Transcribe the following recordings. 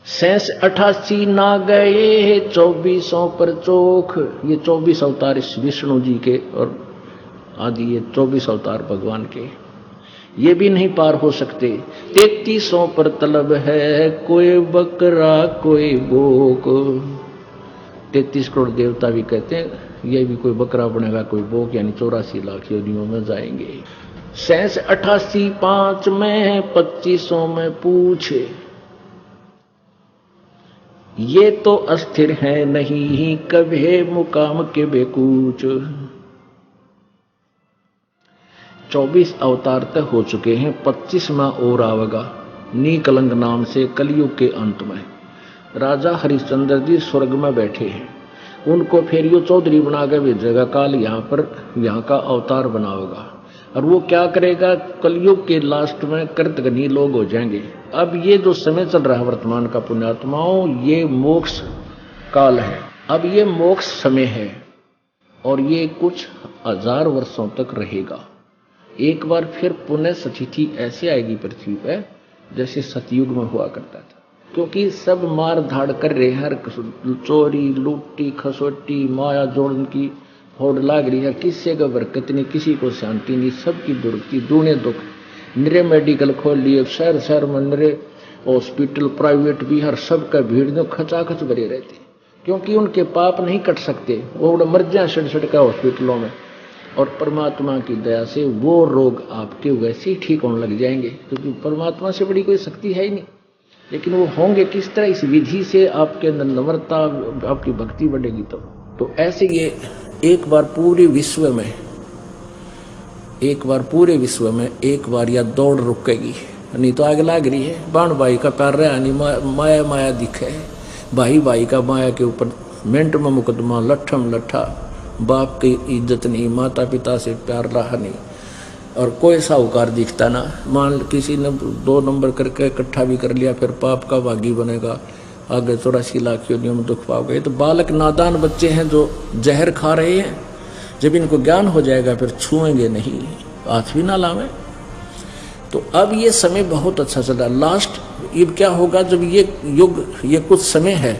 Sense 88 ना गए 2400 पर चोख। ये 24 अवतार इस विष्णु जी के और आदि ये 24 अवतार भगवान के, ये भी नहीं पार हो सकते। 3300 पर तलब है कोई बकरा कोई बोक। 33 करोड़ देवता भी कहते हैं ये भी कोई बकरा बनेगा कोई बोक, यानी 84 लाख योनियों में जाएंगे। सैंस 88 5 में 2500 में पूछे, ये तो अस्थिर है नहीं कभी मुकाम के बेकूच। 24 अवतार तक हो चुके हैं, 25वां और आवेगा नीकलंग नाम से कलयुग के अंत में। राजा हरिश्चंद्र जी स्वर्ग में बैठे हैं, उनको फिर यो चौधरी बना के भेजेगा काल यहाँ पर, यहाँ का अवतार बनाओगा। और वो क्या करेगा, कलयुग के लास्ट में कृतघ्नी लोग हो जाएंगे। अब ये जो समय चल रहा है वर्तमान का पुण्यात्माओं, ये मोक्ष काल है। अब ये मोक्ष समय है और ये कुछ 1000 वर्षों तक रहेगा। एक बार फिर पुनः स्थिति ऐसे आएगी पृथ्वी पर जैसे सतयुग में हुआ करता था, क्योंकि सब मार धाड़ कर रहे हैं, हर चोरी लूटी खसोटी माया जोड़न की होड़ लाग रही है। किसी का बरकत नहीं, किसी को शांति नहीं, सबकी दुर्गति दूने दुख। निरे मेडिकल खोल लिए, शहर शहर में निरे हॉस्पिटल प्राइवेट भी, हर सब का भीड़ में खचाखच भरे रहते, क्योंकि उनके पाप नहीं कट सकते, वो मर जाए सड़ का हॉस्पिटलों में। और परमात्मा की दया से वो रोग आपके वैसे ही ठीक होने लग जाएंगे, क्योंकि परमात्मा से बड़ी कोई शक्ति है ही नहीं। लेकिन वो होंगे किस तरह, इस विधि से आपके अंदर नम्रता, आपकी भक्ति बढ़ेगी तो ऐसे ये एक बार पूरे विश्व में एक बार या दौड़ रुकेगी, नहीं तो आगे लाग रही है। बाण भाई का प्यार रहा नहीं, माया माया दिखे, भाई भाई का माया के ऊपर मिनट में मुकदमा, लट्ठम लट्ठा, बाप की इज्जत नहीं, माता पिता से प्यार रहा नहीं, और कोई साहूकार दिखता ना। मान किसी ने 2 नंबर करके इकट्ठा भी कर लिया, फिर पाप का भागी बनेगा, आगे 84 लाख योनियों में दुख पाओगे। तो बालक नादान बच्चे हैं जो जहर खा रहे हैं, जब इनको ज्ञान हो जाएगा फिर छुएंगे नहीं, हाथ भी ना लावे। तो अब ये समय बहुत अच्छा चल रहा है। लास्ट अब क्या होगा, जब ये युग, ये कुछ समय है,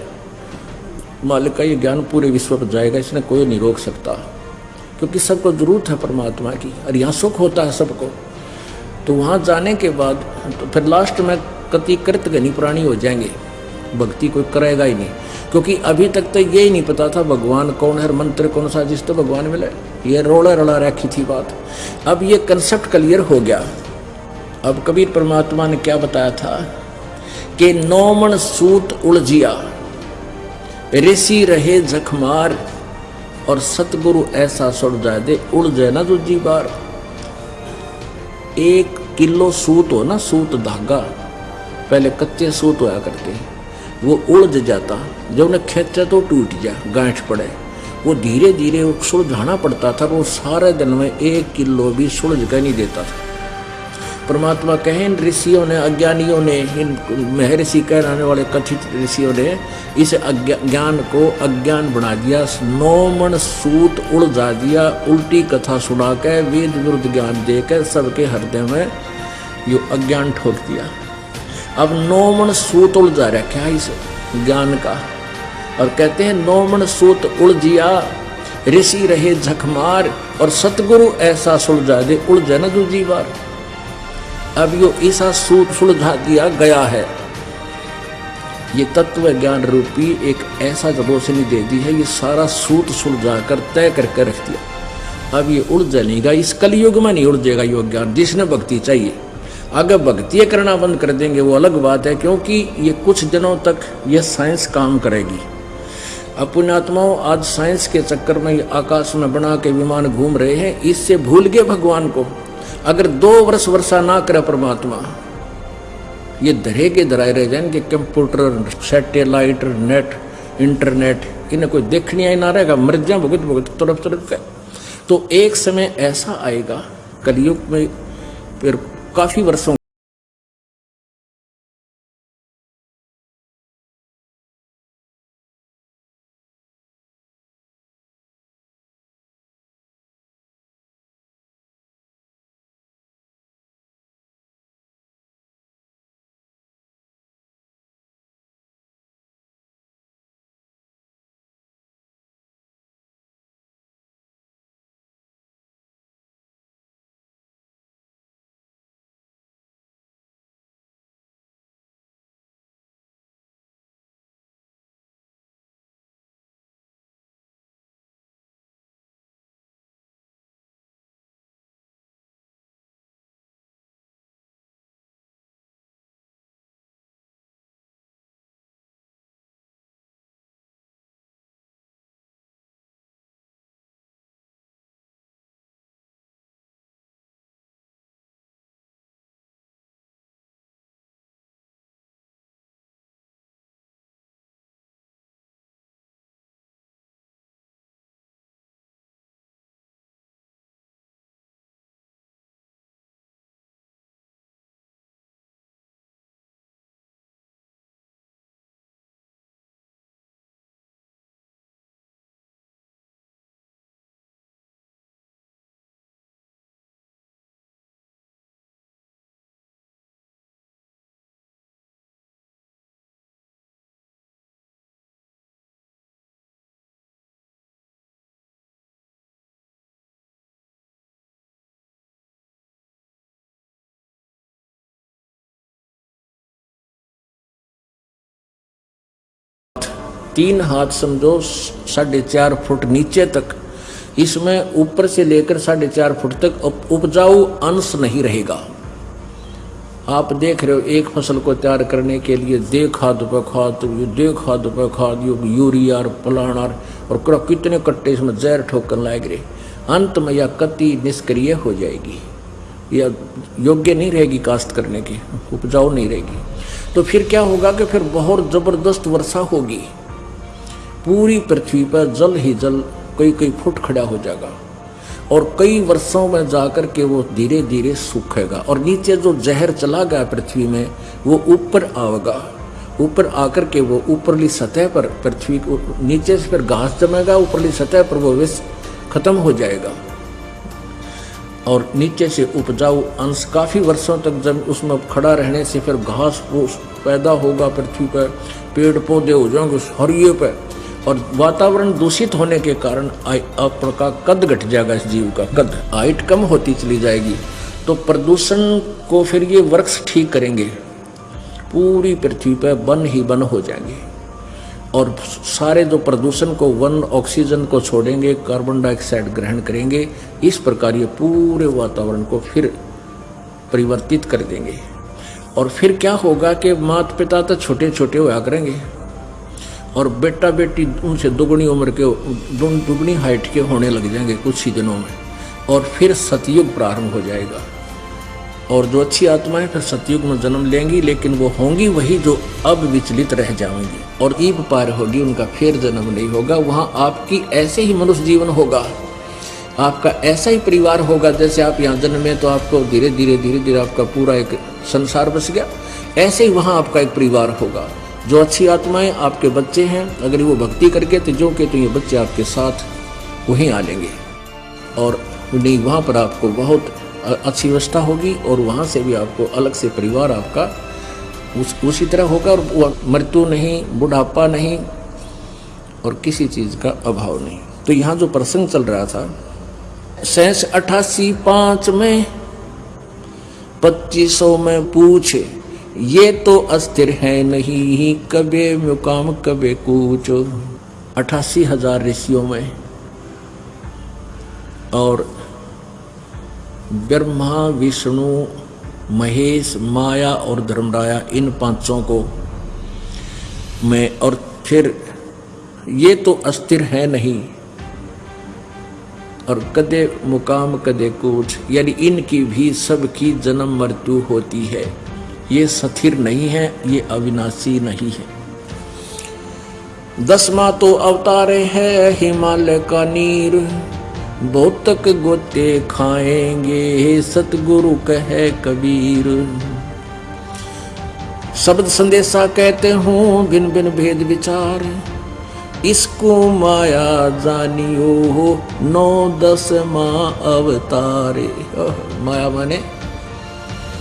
मालिक का ये ज्ञान पूरे विश्व पर जाएगा, इसने कोई नहीं रोक सकता, क्योंकि सबको जरूरत है परमात्मा की, और यहाँ सुख होता है सबको। तो वहाँ जाने के बाद तो फिर लास्ट में कति कृतघ्नी प्राणी हो जाएंगे, भक्ति कोई करेगा ही नहीं, क्योंकि अभी तक तो यही नहीं पता था भगवान कौन है, मंत्र कौन सा, जिस तो भगवान मिले, ये रोड़ा रड़ा रखी थी बात। अब ये कंसेप्ट क्लियर हो गया। अब कबीर परमात्मा ने क्या बताया था कि 9 मन सूत उलझिया, ऋषि रहे जखमार, और सतगुरु ऐसा सुर जाए दे उलझे ना दूजी बार। 1 किलो सूत हो ना, सूत धागा, पहले कच्चे सूत होया करते हैं, वो उलझ जाता, जब उन्हें खींचा तो टूट जा, गांठ पड़े, वो धीरे धीरे सुलझाना पड़ता था। वो सारे दिन में 1 किलो भी सुलझ कर नहीं देता था। परमात्मा कहे इन ऋषियों ने, अज्ञानियों ने, इन महर्षि कहलाने वाले कथित ऋषियों ने इस ज्ञान को अज्ञान बना दिया, 9 मन सूत उलझा दिया, उल्टी कथा सुना के वेद विरुद्ध ज्ञान देकर सबके हृदय में यो अज्ञान ठोक दिया। अब 9 मन सूत उलझा रखा है इस ज्ञान का, और कहते हैं 9 मन सूत उलझिया, ऋषि रहे झकमार, और सतगुरु ऐसा सुलझा दे उलझे न दूजी बार। अब यो ऐसा सूत सुलझा दिया गया है, ये तत्व ज्ञान रूपी एक ऐसा रोशनी दे दी है, ये सारा सूत सुलझा कर तय करके रख दिया। अब ये उलझेगा, इस कलयुग में नहीं उलझेगा यो ज्ञान, जिसने भक्ति चाहिए। अगर भक्ति करना बंद कर देंगे वो अलग बात है, क्योंकि ये कुछ दिनों तक ये साइंस काम करेगी। अब पुण्यात्माओं, आज साइंस के चक्कर में आकाश में बना के विमान घूम रहे हैं, इससे भूल गए भगवान को। अगर 2 वर्ष वर्षा ना करे परमात्मा, ये धरे के धराए रह जाएंगे, कंप्यूटर सैटेलाइट नेट इंटरनेट, इन्हें कोई देखने ही ना रहेगा, मर जाए भुगत भुगत तरफ तरफ का। तो एक समय ऐसा आएगा कलयुग में, फिर काफी वर्षों 3 हाथ समझो 4.5 फुट नीचे तक, इसमें ऊपर से लेकर 4.5 फुट तक उपजाऊ अंश नहीं रहेगा। आप देख रहे हो एक फसल को तैयार करने के लिए दे खाद पे खाद, दे खाद पे खाद, यूरिया और पलाना और कितने कट्टे इसमें जहर ठोकर लाए गए, अंत में यह कति निष्क्रिय हो जाएगी, यह योग्य नहीं रहेगी काश्त करने की, उपजाऊ नहीं रहेगी। तो फिर क्या होगा कि फिर बहुत जबरदस्त वर्षा होगी, पूरी पृथ्वी पर जल ही जल कई फुट खड़ा हो जाएगा और कई वर्षों में जाकर के वो धीरे धीरे सूखेगा और नीचे जो जहर चला गया पृथ्वी में वो ऊपर आएगा, ऊपर आकर के वो ऊपरली सतह पर पृथ्वी को नीचे से फिर घास जमेगा, ऊपरली सतह पर वो विष खत्म हो जाएगा और नीचे से उपजाऊ अंश काफ़ी वर्षों तक जब उसमें खड़ा रहने से फिर घास फूस पैदा होगा पृथ्वी पर, पेड़ पौधे हो जाएंगे हरिये पे और वातावरण दूषित होने के कारण आपका कद घट जाएगा, इस जीव का कद हाइट कम होती चली जाएगी। तो प्रदूषण को फिर ये वृक्ष ठीक करेंगे, पूरी पृथ्वी पर वन ही वन हो जाएंगे और सारे जो प्रदूषण को वन ऑक्सीजन को छोड़ेंगे, कार्बन डाइऑक्साइड ग्रहण करेंगे, इस प्रकार ये पूरे वातावरण को फिर परिवर्तित कर देंगे। और फिर क्या होगा कि माता पिता तो छोटे छोटे हुआ करेंगे और बेटा बेटी उनसे दुगनी उम्र के, दुगनी हाइट के होने लग जाएंगे कुछ ही दिनों में और फिर सतयुग प्रारंभ हो जाएगा और जो अच्छी आत्माएं फिर सतयुग में जन्म लेंगी, लेकिन वो होंगी वही जो अब विचलित रह जाएंगी और ईब पार होगी, उनका फिर जन्म नहीं होगा। वहाँ आपकी ऐसे ही मनुष्य जीवन होगा, आपका ऐसा ही परिवार होगा जैसे आप यहाँ जन्मे तो आपको धीरे धीरे आपका पूरा एक संसार बस गया, ऐसे ही वहाँ आपका एक परिवार होगा। जो अच्छी आत्माएं आपके बच्चे हैं, अगर वो भक्ति करके तो जो के तो ये बच्चे आपके साथ वहीं आ लेंगे और नहीं वहाँ पर आपको बहुत अच्छी व्यवस्था होगी और वहाँ से भी आपको अलग से परिवार आपका उसी तरह होगा और मृत्यु नहीं, बुढ़ापा नहीं और किसी चीज़ का अभाव नहीं। तो यहाँ जो प्रसंग चल रहा था 88 में 2500 में पूछे, ये तो अस्थिर है नहीं, कबे मुकाम कबे कूच। 88,000 ऋषियों में और ब्रह्मा विष्णु महेश माया और धर्मराया इन पांचों को में और फिर ये तो अस्थिर है नहीं और कदे मुकाम कदे कूच, यानी इनकी भी सबकी जन्म मृत्यु होती है, ये स्थिर नहीं है, ये अविनाशी नहीं है। 10वां तो अवतारे है हिमालय का नीर, बहुत तक गोते खाएंगे सतगुरु कहे कबीर। शब्द संदेशा कहते हूँ भिन्न भिन्न भेद विचार, इसको माया जानियो 9-10वां अवतारे। माया माने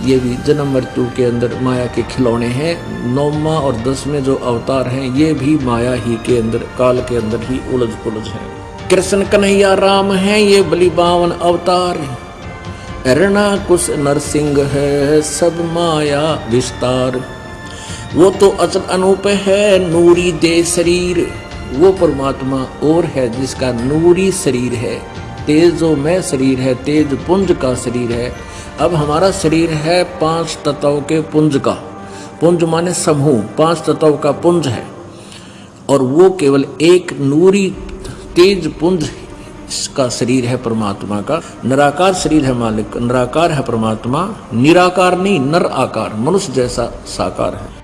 ये भी जन्म मृत्यु के अंदर माया के खिलौने हैं। 9वां और 10वें जो अवतार हैं ये भी माया ही के अंदर काल के अंदर ही उलझ पुलझ हैं। कृष्ण कन्हैया राम हैं ये बलि 52 अवतार, अरणा कुश नरसिंह है सब माया विस्तार। वो तो अचल अनूप है नूरी दे शरीर, वो परमात्मा और है जिसका नूरी शरीर है, तेजोमय शरीर है, तेज पुंज का शरीर है। अब हमारा शरीर है 5 तत्वों के पुंज का, पुंज माने समूह, 5 तत्वों का पुंज है और वो केवल एक नूरी तेज पुंज का शरीर है परमात्मा का। निराकार शरीर है मालिक, निराकार है परमात्मा, निराकार नहीं नर आकार, मनुष्य जैसा साकार है।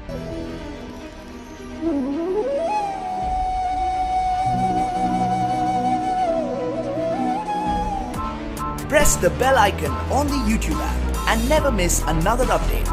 Press the bell icon on the YouTube app and never miss another update.